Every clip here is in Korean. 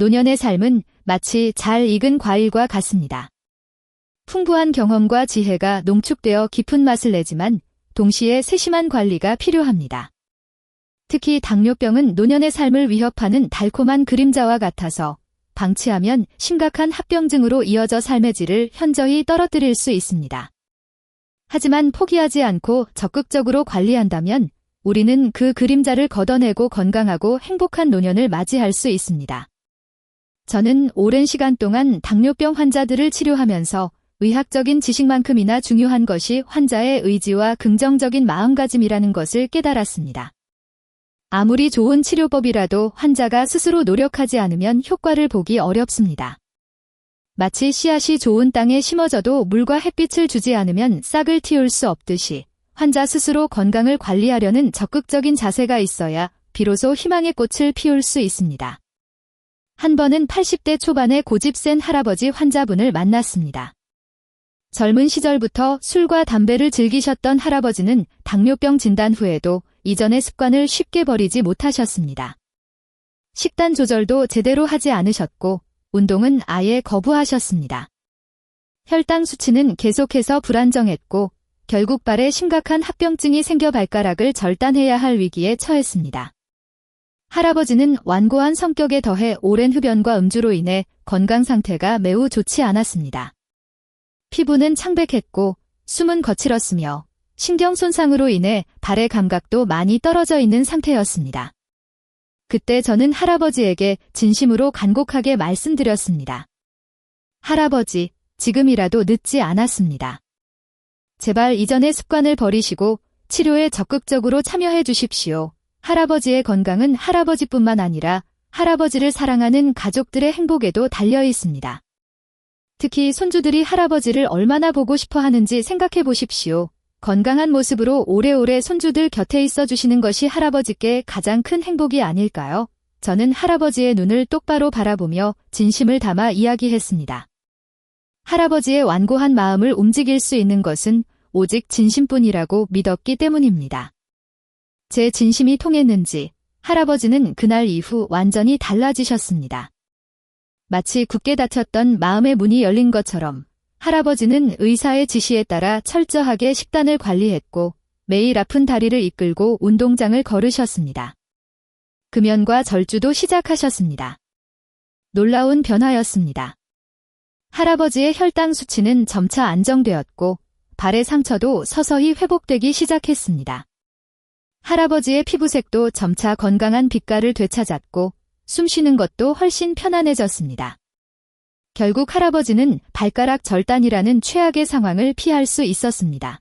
노년의 삶은 마치 잘 익은 과일과 같습니다. 풍부한 경험과 지혜가 농축되어 깊은 맛을 내지만 동시에 세심한 관리가 필요합니다. 특히 당뇨병은 노년의 삶을 위협하는 달콤한 그림자와 같아서 방치하면 심각한 합병증으로 이어져 삶의 질을 현저히 떨어뜨릴 수 있습니다. 하지만 포기하지 않고 적극적으로 관리한다면 우리는 그 그림자를 걷어내고 건강하고 행복한 노년을 맞이할 수 있습니다. 저는 오랜 시간 동안 당뇨병 환자들을 치료하면서 의학적인 지식만큼이나 중요한 것이 환자의 의지와 긍정적인 마음가짐이라는 것을 깨달았습니다. 아무리 좋은 치료법이라도 환자가 스스로 노력하지 않으면 효과를 보기 어렵습니다. 마치 씨앗이 좋은 땅에 심어져도 물과 햇빛을 주지 않으면 싹을 틔울 수 없듯이 환자 스스로 건강을 관리하려는 적극적인 자세가 있어야 비로소 희망의 꽃을 피울 수 있습니다. 한 번은 80대 초반의 고집센 할아버지 환자분을 만났습니다. 젊은 시절부터 술과 담배를 즐기셨던 할아버지는 당뇨병 진단 후에도 이전의 습관을 쉽게 버리지 못하셨습니다. 식단 조절도 제대로 하지 않으셨고 운동은 아예 거부하셨습니다. 혈당 수치는 계속해서 불안정했고 결국 발에 심각한 합병증이 생겨 발가락을 절단해야 할 위기에 처했습니다. 할아버지는 완고한 성격에 더해 오랜 흡연과 음주로 인해 건강 상태가 매우 좋지 않았습니다. 피부는 창백했고 숨은 거칠었으며 신경 손상으로 인해 발의 감각도 많이 떨어져 있는 상태였습니다. 그때 저는 할아버지에게 진심으로 간곡하게 말씀드렸습니다. 할아버지, 지금이라도 늦지 않았습니다. 제발 이전의 습관을 버리시고 치료에 적극적으로 참여해 주십시오. 할아버지의 건강은 할아버지뿐만 아니라 할아버지를 사랑하는 가족들의 행복에도 달려 있습니다. 특히 손주들이 할아버지를 얼마나 보고 싶어 하는지 생각해 보십시오. 건강한 모습으로 오래오래 손주들 곁에 있어 주시는 것이 할아버지께 가장 큰 행복이 아닐까요? 저는 할아버지의 눈을 똑바로 바라보며 진심을 담아 이야기했습니다. 할아버지의 완고한 마음을 움직일 수 있는 것은 오직 진심뿐이라고 믿었기 때문입니다. 제 진심이 통했는지 할아버지는 그날 이후 완전히 달라지셨습니다. 마치 굳게 닫혔던 마음의 문이 열린 것처럼 할아버지는 의사의 지시에 따라 철저하게 식단을 관리했고 매일 아픈 다리를 이끌고 운동장을 걸으셨습니다. 금연과 절주도 시작하셨습니다. 놀라운 변화였습니다. 할아버지의 혈당 수치는 점차 안정되었고 발의 상처도 서서히 회복되기 시작했습니다. 할아버지의 피부색도 점차 건강한 빛깔을 되찾았고 숨쉬는 것도 훨씬 편안해졌습니다. 결국 할아버지는 발가락 절단이라는 최악의 상황을 피할 수 있었습니다.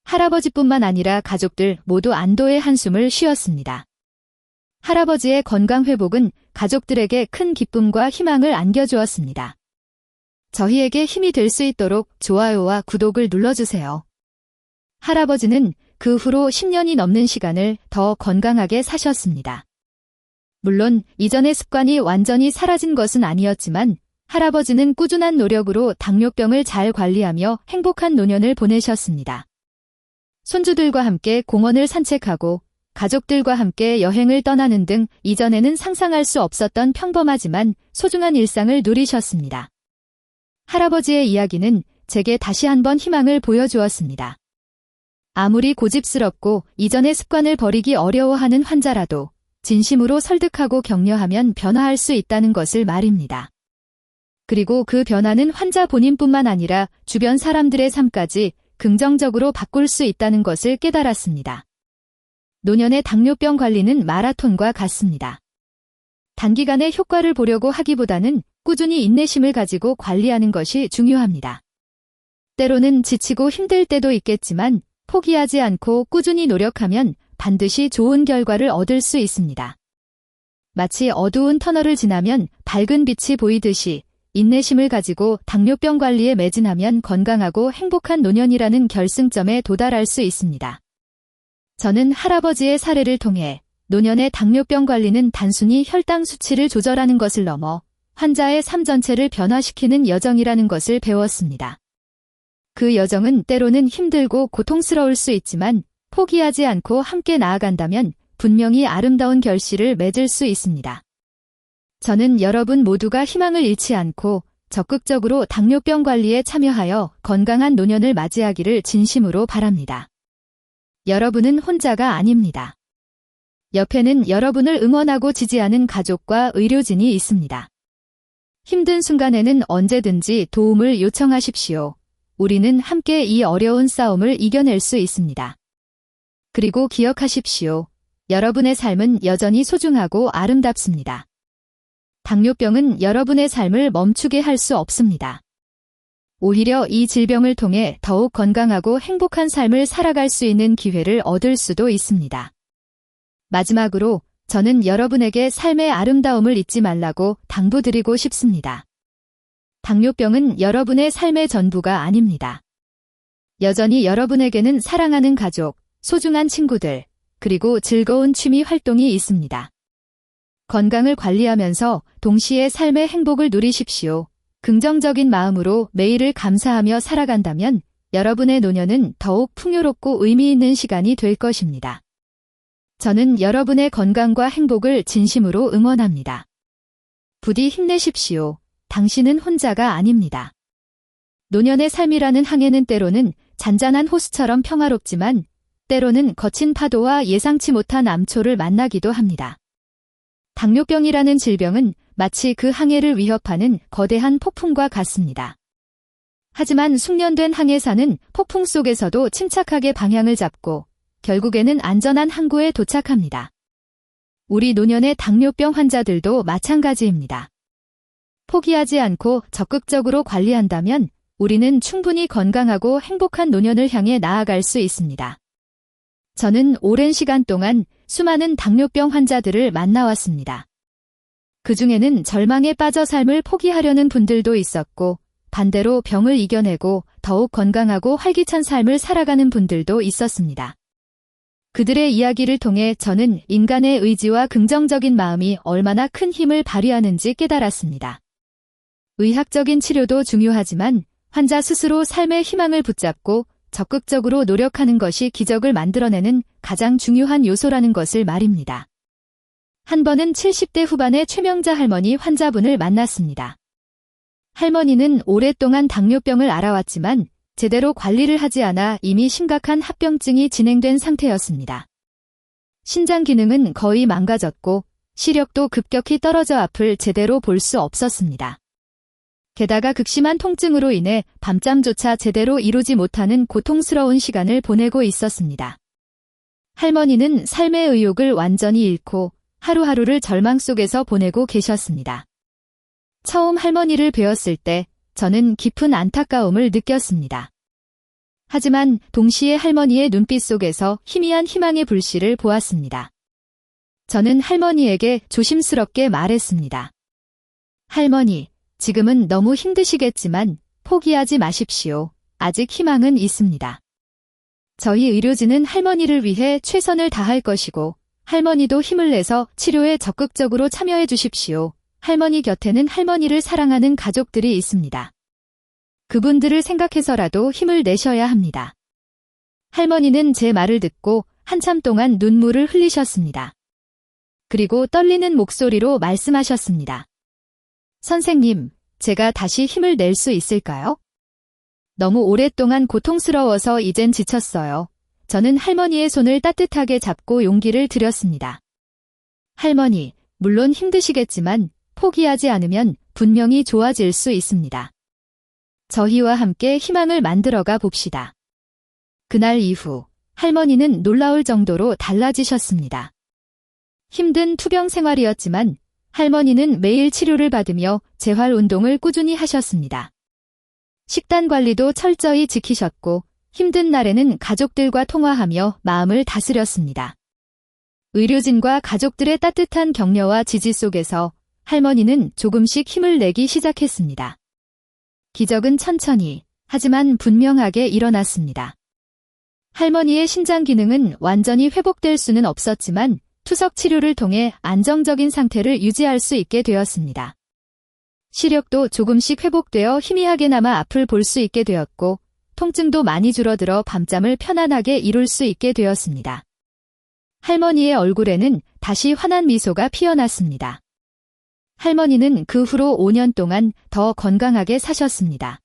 할아버지뿐만 아니라 가족들 모두 안도의 한숨을 쉬었습니다. 할아버지의 건강 회복은 가족들에게 큰 기쁨과 희망을 안겨주었습니다. 저희에게 힘이 될 수 있도록 좋아요와 구독을 눌러주세요. 할아버지는 그 후로 10년이 넘는 시간을 더 건강하게 사셨습니다. 물론 이전의 습관이 완전히 사라진 것은 아니었지만 할아버지는 꾸준한 노력으로 당뇨병을 잘 관리하며 행복한 노년을 보내셨습니다. 손주들과 함께 공원을 산책하고 가족들과 함께 여행을 떠나는 등 이전에는 상상할 수 없었던 평범하지만 소중한 일상을 누리셨습니다. 할아버지의 이야기는 제게 다시 한번 희망을 보여주었습니다. 아무리 고집스럽고 이전의 습관을 버리기 어려워하는 환자라도 진심으로 설득하고 격려하면 변화할 수 있다는 것을 말입니다. 그리고 그 변화는 환자 본인뿐만 아니라 주변 사람들의 삶까지 긍정적으로 바꿀 수 있다는 것을 깨달았습니다. 노년의 당뇨병 관리는 마라톤과 같습니다. 단기간에 효과를 보려고 하기보다는 꾸준히 인내심을 가지고 관리하는 것이 중요합니다. 때로는 지치고 힘들 때도 있겠지만 포기하지 않고 꾸준히 노력하면 반드시 좋은 결과를 얻을 수 있습니다. 마치 어두운 터널을 지나면 밝은 빛이 보이듯이 인내심을 가지고 당뇨병 관리에 매진하면 건강하고 행복한 노년이라는 결승점에 도달할 수 있습니다. 저는 할아버지의 사례를 통해 노년의 당뇨병 관리는 단순히 혈당 수치를 조절하는 것을 넘어 환자의 삶 전체를 변화시키는 여정이라는 것을 배웠습니다. 그 여정은 때로는 힘들고 고통스러울 수 있지만 포기하지 않고 함께 나아간다면 분명히 아름다운 결실을 맺을 수 있습니다. 저는 여러분 모두가 희망을 잃지 않고 적극적으로 당뇨병 관리에 참여하여 건강한 노년을 맞이하기를 진심으로 바랍니다. 여러분은 혼자가 아닙니다. 옆에는 여러분을 응원하고 지지하는 가족과 의료진이 있습니다. 힘든 순간에는 언제든지 도움을 요청하십시오. 우리는 함께 이 어려운 싸움을 이겨낼 수 있습니다. 그리고 기억하십시오. 여러분의 삶은 여전히 소중하고 아름답습니다. 당뇨병은 여러분의 삶을 멈추게 할 수 없습니다. 오히려 이 질병을 통해 더욱 건강하고 행복한 삶을 살아갈 수 있는 기회를 얻을 수도 있습니다. 마지막으로 저는 여러분에게 삶의 아름다움을 잊지 말라고 당부드리고 싶습니다. 당뇨병은 여러분의 삶의 전부가 아닙니다. 여전히 여러분에게는 사랑하는 가족, 소중한 친구들, 그리고 즐거운 취미 활동이 있습니다. 건강을 관리하면서 동시에 삶의 행복을 누리십시오. 긍정적인 마음으로 매일을 감사하며 살아간다면 여러분의 노년은 더욱 풍요롭고 의미 있는 시간이 될 것입니다. 저는 여러분의 건강과 행복을 진심으로 응원합니다. 부디 힘내십시오. 당신은 혼자가 아닙니다. 노년의 삶이라는 항해는 때로는 잔잔한 호수처럼 평화롭지만 때로는 거친 파도와 예상치 못한 암초를 만나기도 합니다. 당뇨병이라는 질병은 마치 그 항해를 위협하는 거대한 폭풍과 같습니다. 하지만 숙련된 항해사는 폭풍 속에서도 침착하게 방향을 잡고 결국에는 안전한 항구에 도착합니다. 우리 노년의 당뇨병 환자들도 마찬가지입니다. 포기하지 않고 적극적으로 관리한다면 우리는 충분히 건강하고 행복한 노년을 향해 나아갈 수 있습니다. 저는 오랜 시간 동안 수많은 당뇨병 환자들을 만나왔습니다. 그 중에는 절망에 빠져 삶을 포기하려는 분들도 있었고 반대로 병을 이겨내고 더욱 건강하고 활기찬 삶을 살아가는 분들도 있었습니다. 그들의 이야기를 통해 저는 인간의 의지와 긍정적인 마음이 얼마나 큰 힘을 발휘하는지 깨달았습니다. 의학적인 치료도 중요하지만 환자 스스로 삶의 희망을 붙잡고 적극적으로 노력하는 것이 기적을 만들어내는 가장 중요한 요소라는 것을 말입니다. 한 번은 70대 후반의 최명자 할머니 환자분을 만났습니다. 할머니는 오랫동안 당뇨병을 앓아왔지만 제대로 관리를 하지 않아 이미 심각한 합병증이 진행된 상태였습니다. 신장 기능은 거의 망가졌고 시력도 급격히 떨어져 앞을 제대로 볼 수 없었습니다. 게다가 극심한 통증으로 인해 밤잠조차 제대로 이루지 못하는 고통스러운 시간을 보내고 있었습니다. 할머니는 삶의 의욕을 완전히 잃고 하루하루를 절망 속에서 보내고 계셨습니다. 처음 할머니를 뵈었을 때 저는 깊은 안타까움을 느꼈습니다. 하지만 동시에 할머니의 눈빛 속에서 희미한 희망의 불씨를 보았습니다. 저는 할머니에게 조심스럽게 말했습니다. 할머니, 지금은 너무 힘드시겠지만 포기하지 마십시오. 아직 희망은 있습니다. 저희 의료진은 할머니를 위해 최선을 다할 것이고 할머니도 힘을 내서 치료에 적극적으로 참여해 주십시오. 할머니 곁에는 할머니를 사랑하는 가족들이 있습니다. 그분들을 생각해서라도 힘을 내셔야 합니다. 할머니는 제 말을 듣고 한참 동안 눈물을 흘리셨습니다. 그리고 떨리는 목소리로 말씀하셨습니다. 선생님, 제가 다시 힘을 낼 수 있을까요? 너무 오랫동안 고통스러워서 이젠 지쳤어요. 저는 할머니의 손을 따뜻하게 잡고 용기를 드렸습니다. 할머니, 물론 힘드시겠지만 포기하지 않으면 분명히 좋아질 수 있습니다. 저희와 함께 희망을 만들어가 봅시다. 그날 이후 할머니는 놀라울 정도로 달라지셨습니다. 힘든 투병 생활이었지만 할머니는 매일 치료를 받으며 재활 운동을 꾸준히 하셨습니다. 식단 관리도 철저히 지키셨고 힘든 날에는 가족들과 통화하며 마음을 다스렸습니다. 의료진과 가족들의 따뜻한 격려와 지지 속에서 할머니는 조금씩 힘을 내기 시작했습니다. 기적은 천천히, 하지만 분명하게 일어났습니다. 할머니의 신장 기능은 완전히 회복될 수는 없었지만 투석 치료를 통해 안정적인 상태를 유지할 수 있게 되었습니다. 시력도 조금씩 회복되어 희미하게나마 앞을 볼 수 있게 되었고 통증도 많이 줄어들어 밤잠을 편안하게 이룰 수 있게 되었습니다. 할머니의 얼굴에는 다시 환한 미소가 피어났습니다. 할머니는 그 후로 5년 동안 더 건강하게 사셨습니다.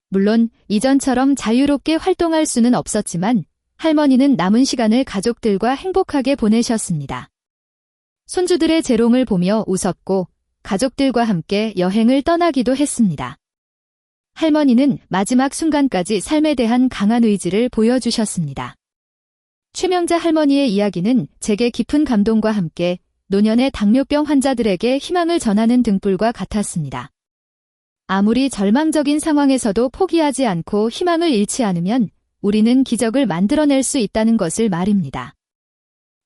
물론 이전처럼 자유롭게 활동할 수는 없었지만 할머니는 남은 시간을 가족들과 행복하게 보내셨습니다. 손주들의 재롱을 보며 웃었고 가족들과 함께 여행을 떠나기도 했습니다. 할머니는 마지막 순간까지 삶에 대한 강한 의지를 보여주셨습니다. 최명자 할머니의 이야기는 제게 깊은 감동과 함께 노년의 당뇨병 환자들에게 희망을 전하는 등불과 같았습니다. 아무리 절망적인 상황에서도 포기하지 않고 희망을 잃지 않으면 우리는 기적을 만들어낼 수 있다는 것을 말입니다.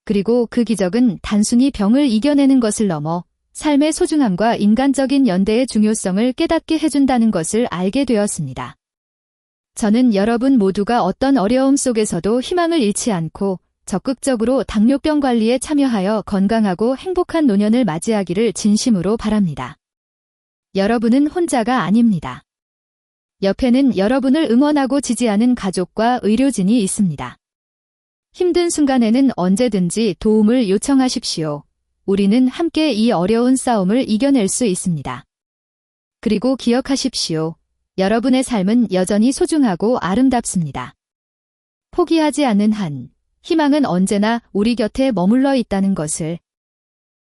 그리고 그 기적은 단순히 병을 이겨내는 것을 넘어 삶의 소중함과 인간적인 연대의 중요성을 깨닫게 해준다는 것을 알게 되었습니다. 저는 여러분 모두가 어떤 어려움 속에서도 희망을 잃지 않고 적극적으로 당뇨병 관리에 참여하여 건강하고 행복한 노년을 맞이하기를 진심으로 바랍니다. 여러분은 혼자가 아닙니다. 옆에는 여러분을 응원하고 지지하는 가족과 의료진이 있습니다. 힘든 순간에는 언제든지 도움을 요청하십시오. 우리는 함께 이 어려운 싸움을 이겨낼 수 있습니다. 그리고 기억하십시오. 여러분의 삶은 여전히 소중하고 아름답습니다. 포기하지 않는 한, 희망은 언제나 우리 곁에 머물러 있다는 것을